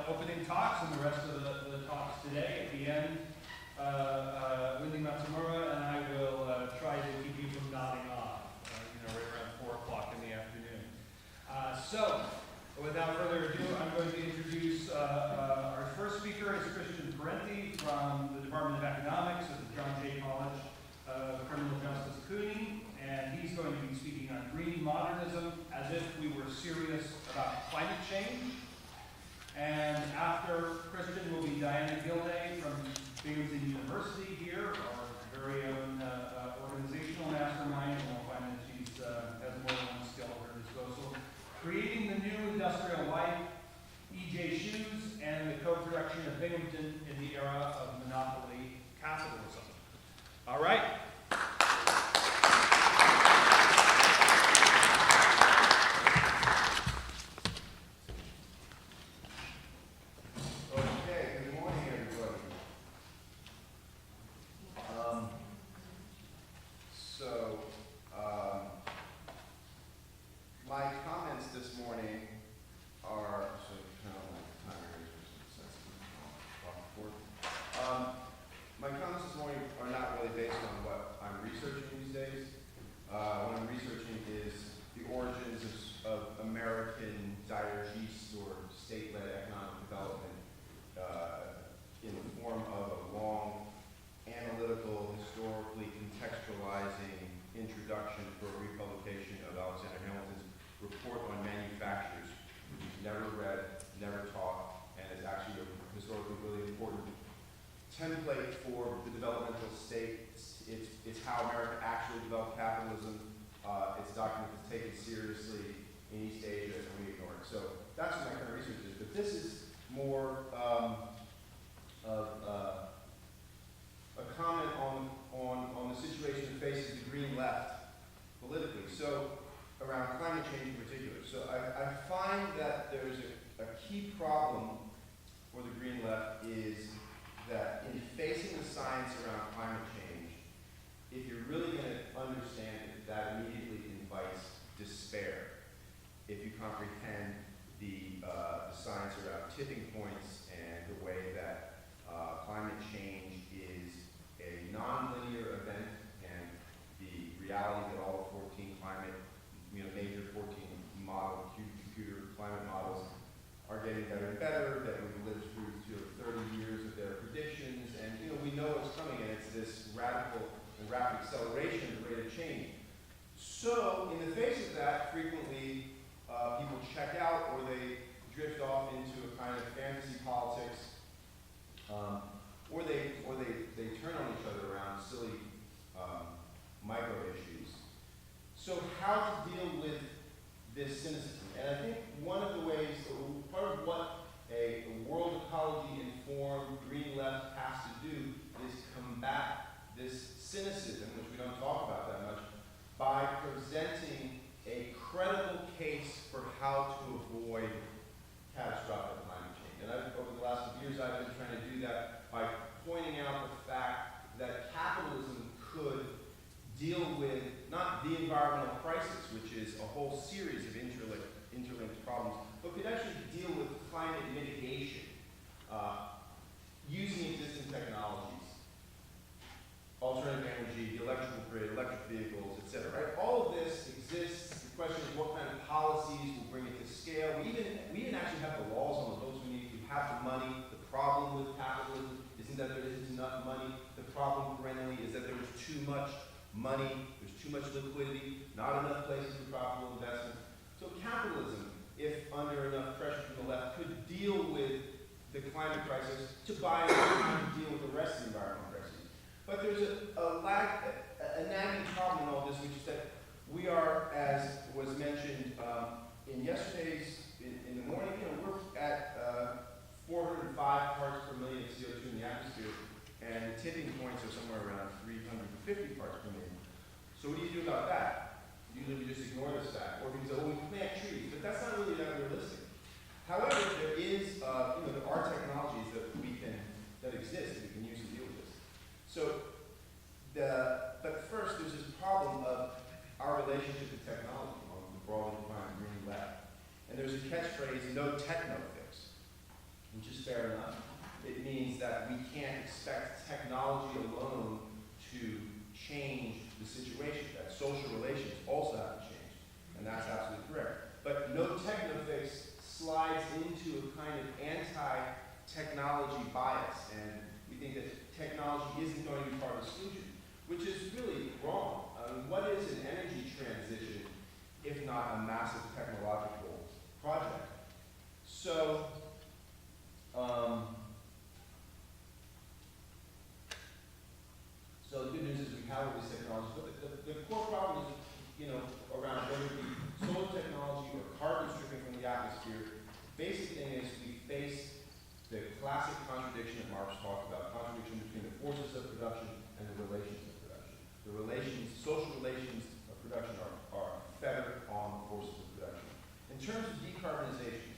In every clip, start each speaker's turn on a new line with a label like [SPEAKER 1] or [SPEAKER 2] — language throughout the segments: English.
[SPEAKER 1] opening talks and the rest of the talks today. At the end, Wendy Matsumura and I will try to keep you from nodding off, right around 4 o'clock in the afternoon. So, without further ado, I'm going to introduce our first speaker is Christian Parenti from the Department of Economics at the John Jay College of Criminal Justice-CUNY, and he's going to be speaking on green modernism as if we were serious about climate change. And after Christian will be Diana Gilday from Binghamton University here, our very own organizational mastermind, and we'll find that she has more than one skill at her disposal. Creating the New Industrial Life, E.J. Shoes, and the co-production of Binghamton in the era of monopoly capitalism. All right.
[SPEAKER 2] Template for the developmental state. It's how America actually developed capitalism. It's a document that's taken seriously in East Asia and we ignore it. So that's what my current research is. But this is more of a comment on the situation that faces the green left politically. So around climate change in particular. So I find that there's a key problem for the green left is that in facing the science around climate change, if you're really going to understand it, that immediately invites despair. If you comprehend the science around tipping points and the way that climate change is a non-linear event and the reality that all 14 climate, major 14 model computer climate models are getting better and better, that we've lived through 30 years of their predictions, and we know what's coming, and it's this radical and rapid acceleration of the rate of change. So, in the face of that, frequently people check out or they drift off into a kind of fantasy politics, or they turn on each other around silly micro issues. So, how to deal with this cynicism? And I think one of the ways, part of what a world-ecology informed green left has to do is combat this cynicism, which we don't talk about that much, by presenting a credible case for how to avoid catastrophic climate change. And over the last few years, I've been trying to do that by pointing out the fact that capitalism could deal with not the environmental crisis, which is a whole series of interlinked problems, but could actually deal with climate mitigation using existing technologies, alternative energy, the electrical grid, electric vehicles, etc. Right? All of this exists. The question is what kind of policies will bring it to scale. We even actually have the laws on the books we need. We have the money. The problem with capitalism isn't that there isn't enough money. The problem perennially is that there is too much money, there's too much liquidity, not enough places for profitable investment. So capitalism, if under enough pressure from the left, could deal with the climate crisis to buy time to deal with the rest of the environmental crises. But there's a nagging problem in all this, which is that we are, as was mentioned in yesterday's, in the morning, we're at 405 parts per million of CO2 in the atmosphere, and the tipping points are somewhere around 350 parts per million. So what do you do about that? Usually we just ignore the stat, or we say, oh, we plant trees, but that's not really that realistic. However, there is, there are technologies that exist that we can use to deal with this. So, but first, there's this problem of our relationship to technology, the broadly defined green left. And there's a catchphrase, no techno, expect technology alone to change the situation, that social relations also have to change. And that's absolutely correct. But no techno-fix slides into a kind of anti-technology bias, and we think that technology isn't going to be part of the solution, which is really wrong. What is an energy transition if not a massive technological project? So, so the good news is we have all these technologies, but the core problem is, around whether it be solar technology or carbon stripping from the atmosphere. Basic thing is we face the classic contradiction that Marx talked about, contradiction between the forces of production and the relations of production. The relations, social relations of production are fettered on the forces of production. In terms of decarbonization,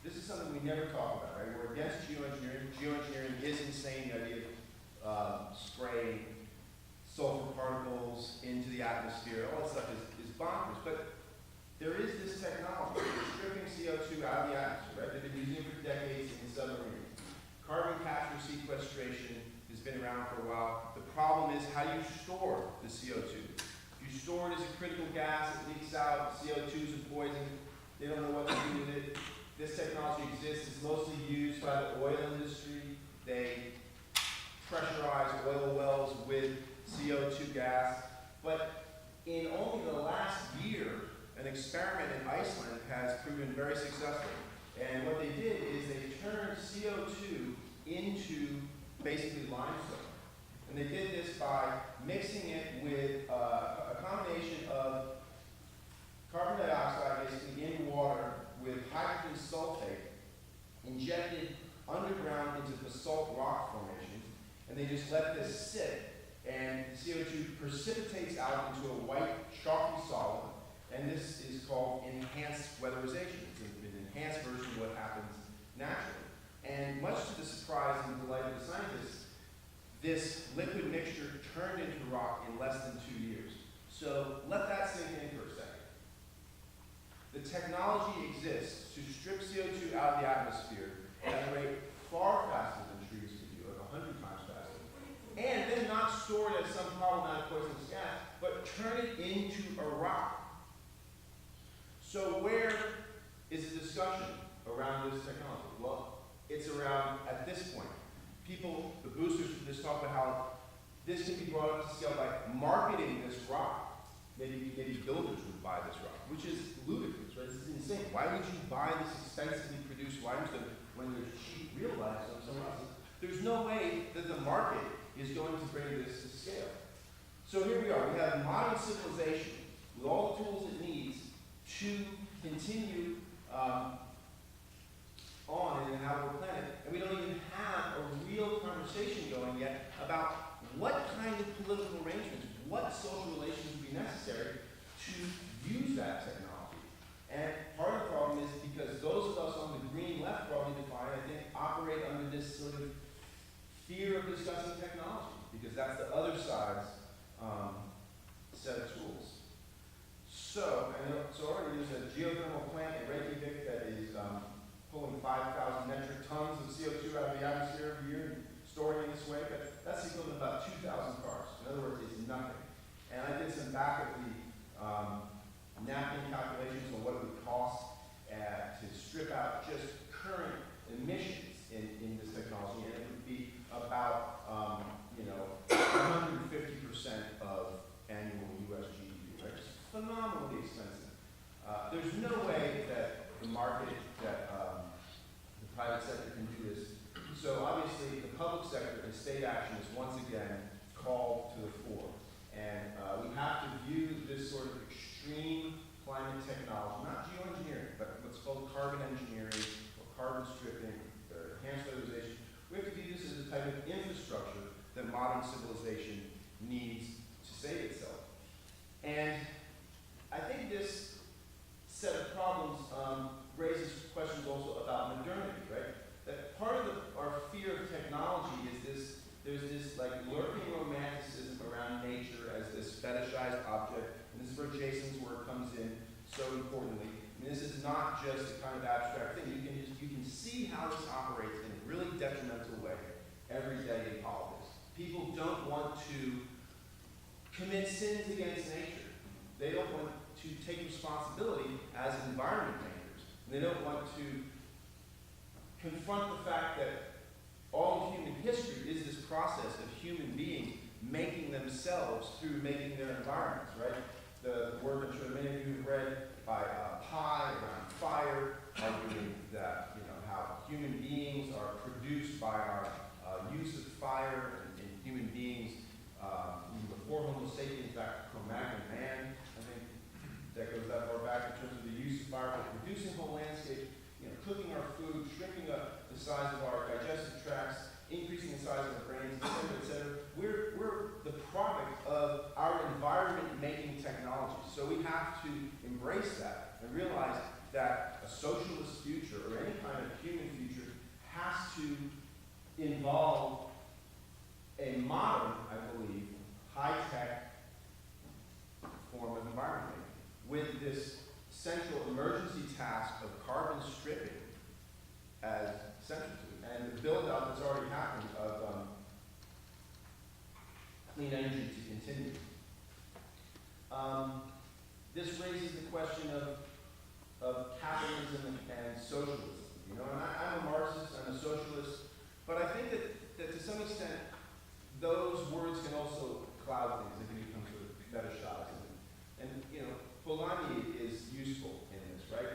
[SPEAKER 2] this is something we never talk about, right? We're against geoengineering. Geoengineering is insane, the idea of spraying sulfur particles into the atmosphere. All that stuff is bonkers. But there is this technology, stripping CO2 out of the atmosphere, right? They've been using it for decades in submarines. Carbon capture sequestration has been around for a while. The problem is, how do you store the CO2? If you store it as a critical gas, it leaks out, CO2 is a poison, they don't know what to do with it. This technology exists, it's mostly used by the oil industry. They pressurize oil wells with CO2 gas. But in only the last year, an experiment in Iceland has proven very successful. And what they did is they turned CO2 into basically limestone. And they did this by mixing it with a combination of carbon dioxide, basically in water, with hydrogen sulfate, injected underground into basalt rock formations, and they just let this sit, and CO2 precipitates out into a white, chalky solid, and this is called enhanced weatherization. It's an enhanced version of what happens naturally. And much to the surprise and delight of the scientists, this liquid mixture turned into rock in less than 2 years. So let that sink in for a second. The technology exists to strip CO2 out of the atmosphere at a rate far faster than trees can do, like 100 times faster. And then not store it as some problematic poisonous gas, but turn it into a rock. So where is the discussion around this technology? Well, it's around, at this point, people, the boosters for this, talk about how this can be brought up to scale by marketing this rock. Maybe builders would buy this rock, which is ludicrous, right? This is insane. Why would you buy this expensively produced limestone when there's cheap real limestone somewhere else? There's no way that the market is going to bring this to scale. So here we are. We have modern civilization with all the tools it needs to continue on in an habitable planet, and we don't even have a real conversation going yet about what kind of political arrangements, what social relations would be necessary to use that technology. And part of the problem is because those of us on the green left, probably defined, I think, operate under this sort of fear of discussing technology, because that's the other side's set of tools. So already there's a geothermal plant in Reykjavik that is pulling 5,000 metric tons of CO2 out of the atmosphere every year and storing it this way, but that's equivalent to about 2,000 cars. In other words, it's nothing. And I did some back of the napkin calculations on what it would cost to strip out just current emissions in this technology, and it would be about 150% of annual U.S. GDP, right? It's phenomenally expensive. There's no way that the market, that the private sector can do this. So obviously the public sector and state action is once again called to the fore. And we have to view this sort of extreme climate technology, not geoengineering, but what's called carbon engineering or carbon stripping or enhanced weatherization. We have to view this as a type of infrastructure that modern civilization needs to save itself. And I think this set of problems raises questions also about modernity, right? That part of our fear of technology is there's this like lurking romanticism around nature as this fetishized object, and this is where Jason's work comes in so importantly. I mean, this is not just a kind of abstract thing. You can see how this operates in a really detrimental way every day in people don't want to commit sins against nature. They don't want to take responsibility as environment makers. They don't want to confront the fact that all of human history is this process of human beings making themselves through making their environments, right? The work I'm sure many of you have read by Pi around fire, arguing that, how human beings are produced by our use of fire, and human beings, even before Homo sapiens, back to Cro-Magnon man, I think that goes that far back in terms of the use of fire for producing whole landscapes, cooking our food, shrinking up the size of our digestive tracts, increasing the size of our brains, et cetera, et cetera. We're the product of our environment-making technology. So we have to embrace that and realize that a socialist future, or any kind of human future, has to involve a modern, I believe, high-tech form of environment making, with this central emergency task of carbon stripping as central to it, and the build-up that's already happened of clean energy to continue. This raises the question of capitalism and socialism. And I'm a Marxist, I'm a socialist, but I think that to some extent, those words can also cloud things. They can become sort of fetishized. And Polanyi is useful in this, right?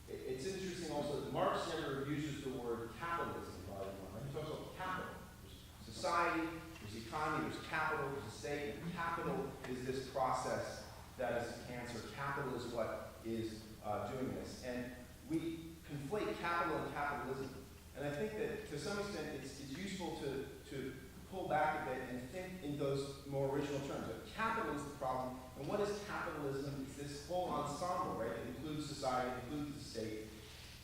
[SPEAKER 2] It's interesting also that Marx never uses the word capitalism in Volume 1. Right? He talks about capital. There's society, there's economy, there's capital, there's a state. And capital is this process that is cancer. Capital is what is doing this. And we conflate capital and capitalism. And I think that to some extent it's useful to pull back a bit and think in those more original terms. That capital is the problem, and what is capitalism? It's this whole ensemble, right? It includes society, it includes the state.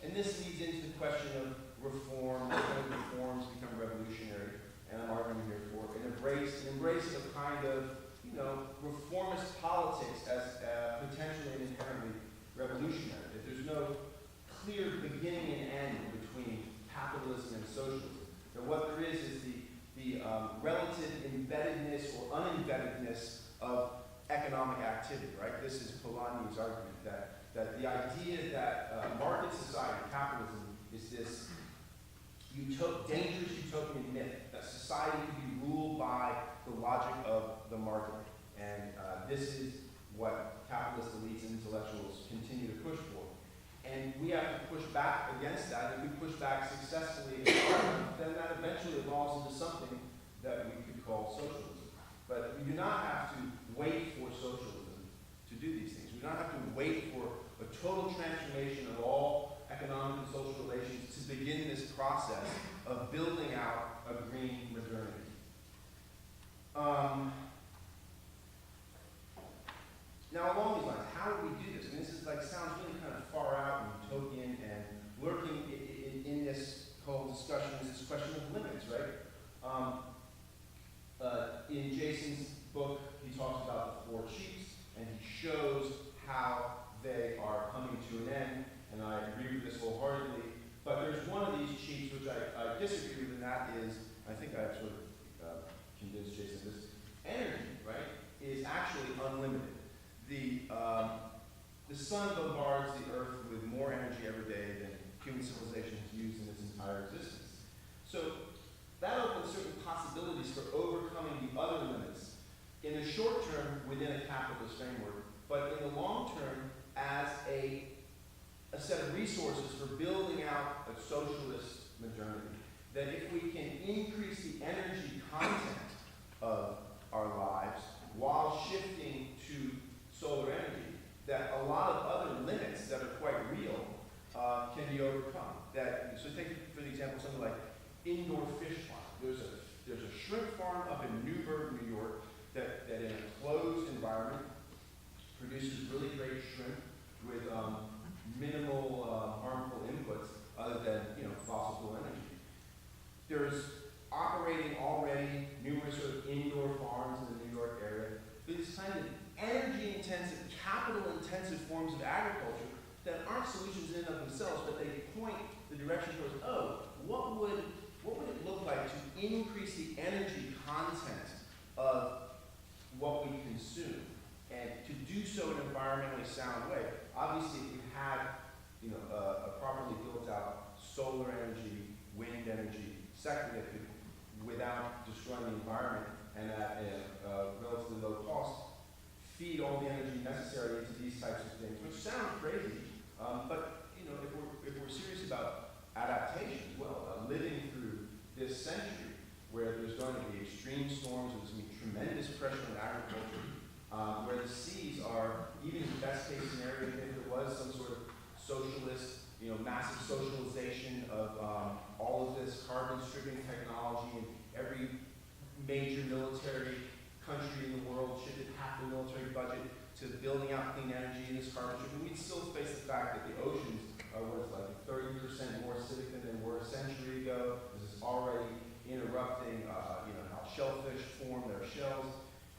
[SPEAKER 2] And this leads into the question of reform, when reforms become revolutionary, and I'm arguing here for an embrace of a kind of, reformist politics as potentially and inherently revolutionary. That there's no clear beginning and end between capitalism and socialism. That what there is the relative embeddedness or unembeddedness of economic activity, right? This is Polanyi's argument that the idea that market society, capitalism, is this dangerous utopian myth that society can be ruled by the logic of the market. And this is what capitalist elites and intellectuals continue to push for. And we have to push back against that. If we push back successfully, then that eventually evolves into something that we could call socialism. But we do not have to wait for socialism to do these things. We do not have to wait for a total transformation of all economic and social relations to begin this process of building out a green modernity. Now, along these lines, how do we do this? And this is sounds really kind of far out and utopian, and lurking in this whole discussion is this question of limits, right? In Jason's book, he talks about the 4 chiefs, and he shows how they are coming to an end, and I agree with this wholeheartedly. But there's one of these chiefs which I disagree with, and that is, I think I've sort of convinced Jason this, energy, right, is actually unlimited. The sun bombards the earth with more energy every day than human civilization has used in its entire existence. So that opens certain possibilities for overcoming the other limits in the short term within a capitalist framework, but in the long term as a set of resources for building out a socialist modernity. That if we can increase the energy content of our lives while shifting to solar energy, that a lot of other limits that are quite real can be overcome. So take, for example, something like indoor fish farm. There's a shrimp farm up in Newburgh, New York, that in a closed environment produces really great shrimp with minimal harmful inputs other than fossil fuel energy. There's operating already numerous sort of indoor farms in the New York area. These kind of energy-intensive, capital-intensive forms of agriculture that aren't solutions in and of themselves, but they point the direction towards, what would it look like to increase the energy content of what we consume, and to do so in an environmentally sound way. Obviously, if we had, a properly built out solar energy, wind energy sector that could, without destroying the environment and at a relatively low cost, feed all the energy necessary into these types of things, which sound crazy, but if we're serious about adaptation as well, living through this century where there's going to be extreme storms, there's going to be tremendous pressure on agriculture, where the seas are, even in the best case scenario, if there was some sort of socialist, massive socialization of all of this carbon stripping technology, and every major military country in the world shifted half the military budget to building out clean energy in this carbon stripping, we'd still face the fact that the oceans are worth like 30% more acidic than they were a century ago. This is already interrupting, how shellfish form their shells.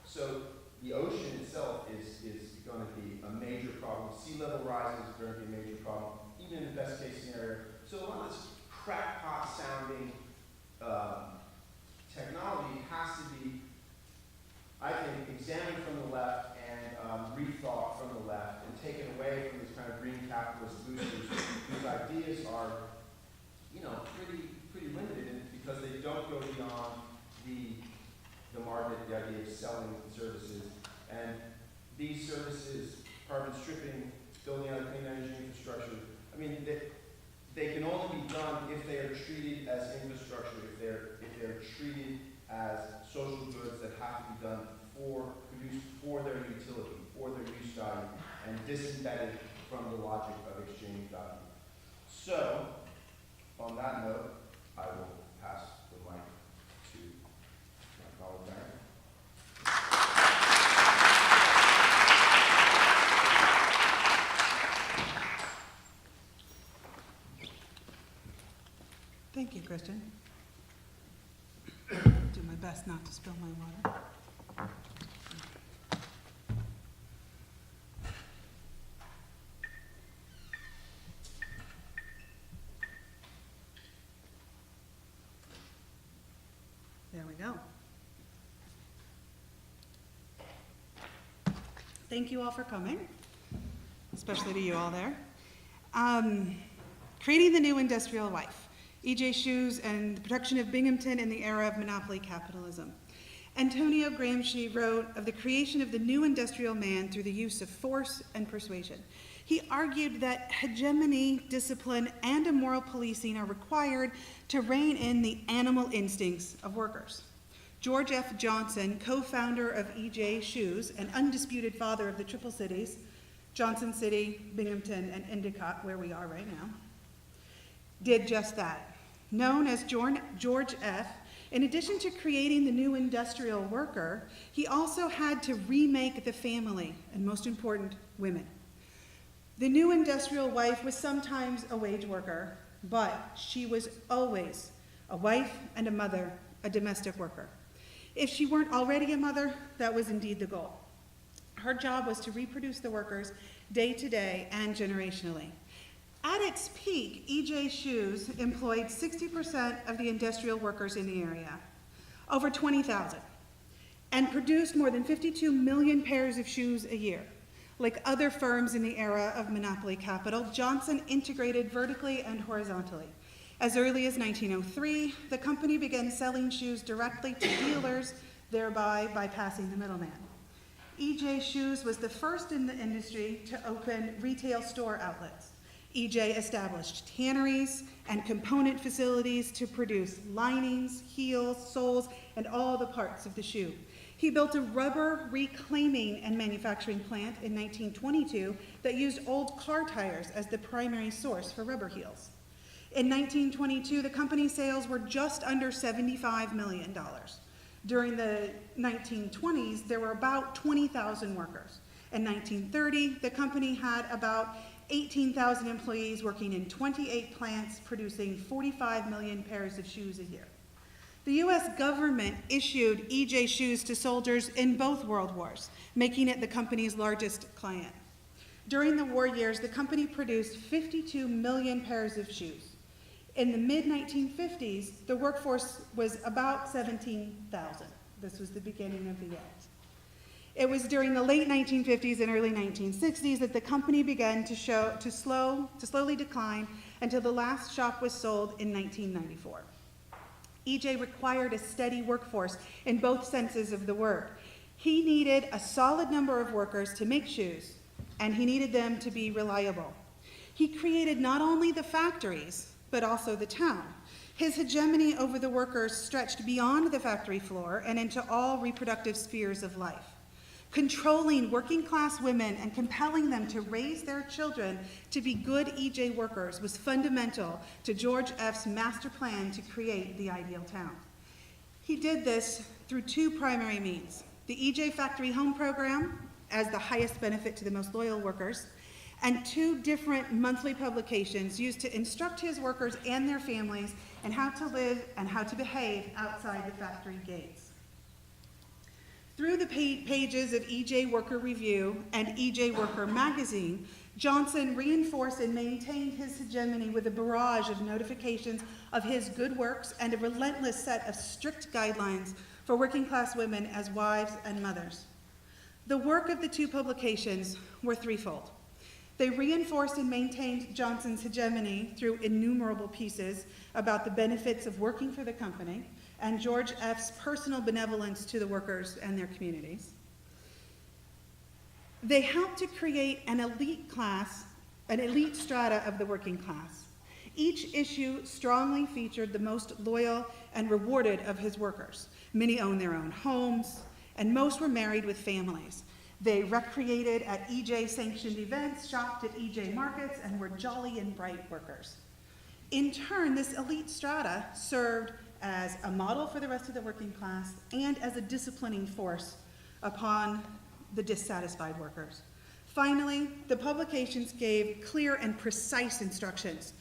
[SPEAKER 2] So the ocean itself is going to be a major problem. Sea level rise is going to be a major problem, even in the best case scenario. So a lot of this crackpot sounding technology has to be, I think, examined from the left and rethought from the left and taken away from this kind of green capitalist boosters whose ideas are, pretty limited because they don't go beyond the market, the idea of selling services. And these services, carbon stripping, building out a clean energy infrastructure, they can only be done if they are treated as infrastructure, if they're treated as social goods that have to be done produced for their utility, for their use value, and disembedded from the logic of exchange value. So, on that note, I will pass the mic to my colleague Parenti.
[SPEAKER 3] Thank you, Christian. Do my best not to spill my water. There we go. Thank you all for coming, especially to you all there. Creating the New Industrial Life. E.J. Shoes and the Production of Binghamton in the Era of Monopoly Capitalism. Antonio Gramsci wrote of the creation of the new industrial man through the use of force and persuasion. He argued that hegemony, discipline, and a moral policing are required to rein in the animal instincts of workers. George F. Johnson, co-founder of E.J. Shoes and undisputed father of the Triple Cities, Johnson City, Binghamton, and Endicott, where we are right now, did just that. Known as George F., in addition to creating the new industrial worker, he also had to remake the family, and most important, women. The new industrial wife was sometimes a wage worker, but she was always a wife and a mother, a domestic worker. If she weren't already a mother, that was indeed the goal. Her job was to reproduce the workers day to day and generationally. At its peak, E.J. Shoes employed 60% of the industrial workers in the area, over 20,000, and produced more than 52 million pairs of shoes a year. Like other firms in the era of monopoly capital, Johnson integrated vertically and horizontally. As early as 1903, the company began selling shoes directly to dealers, thereby bypassing the middleman. E.J. Shoes was the first in the industry to open retail store outlets. E.J. established tanneries and component facilities to produce linings, heels, soles, and all the parts of the shoe. He built a rubber reclaiming and manufacturing plant in 1922 that used old car tires as the primary source for rubber heels. In 1922, the company's sales were just under $75 million. During the 1920s, there were about 20,000 workers. In 1930, the company had about 18,000 employees working in 28 plants, producing 45 million pairs of shoes a year. The U.S. government issued E.J. Shoes to soldiers in both world wars, making it the company's largest client. During the war years, the company produced 52 million pairs of shoes. In the mid-1950s, the workforce was about 17,000. This was the beginning of the end. It was during the late 1950s and early 1960s that the company began to slowly decline until the last shop was sold in 1994. EJ required a steady workforce in both senses of the word. He needed a solid number of workers to make shoes, and he needed them to be reliable. He created not only the factories, but also the town. His hegemony over the workers stretched beyond the factory floor and into all reproductive spheres of life. Controlling working class women and compelling them to raise their children to be good EJ workers was fundamental to George F.'s master plan to create the ideal town. He did this through two primary means: the EJ Factory Home Program, as the highest benefit to the most loyal workers, and two different monthly publications used to instruct his workers and their families in how to live and how to behave outside the factory gates. Through the pages of EJ Worker Review and EJ Worker Magazine, Johnson reinforced and maintained his hegemony with a barrage of notifications of his good works and a relentless set of strict guidelines for working class women as wives and mothers. The work of the two publications were threefold. They reinforced and maintained Johnson's hegemony through innumerable pieces about the benefits of working for the company and George F.'s personal benevolence to the workers and their communities. They helped to create an elite class, an elite strata of the working class. Each issue strongly featured the most loyal and rewarded of his workers. Many owned their own homes, and most were married with families. They recreated at EJ-sanctioned events, shopped at EJ markets, and were jolly and bright workers. In turn, this elite strata served as a model for the rest of the working class and as a disciplining force upon the dissatisfied workers. Finally, the publications gave clear and precise instructions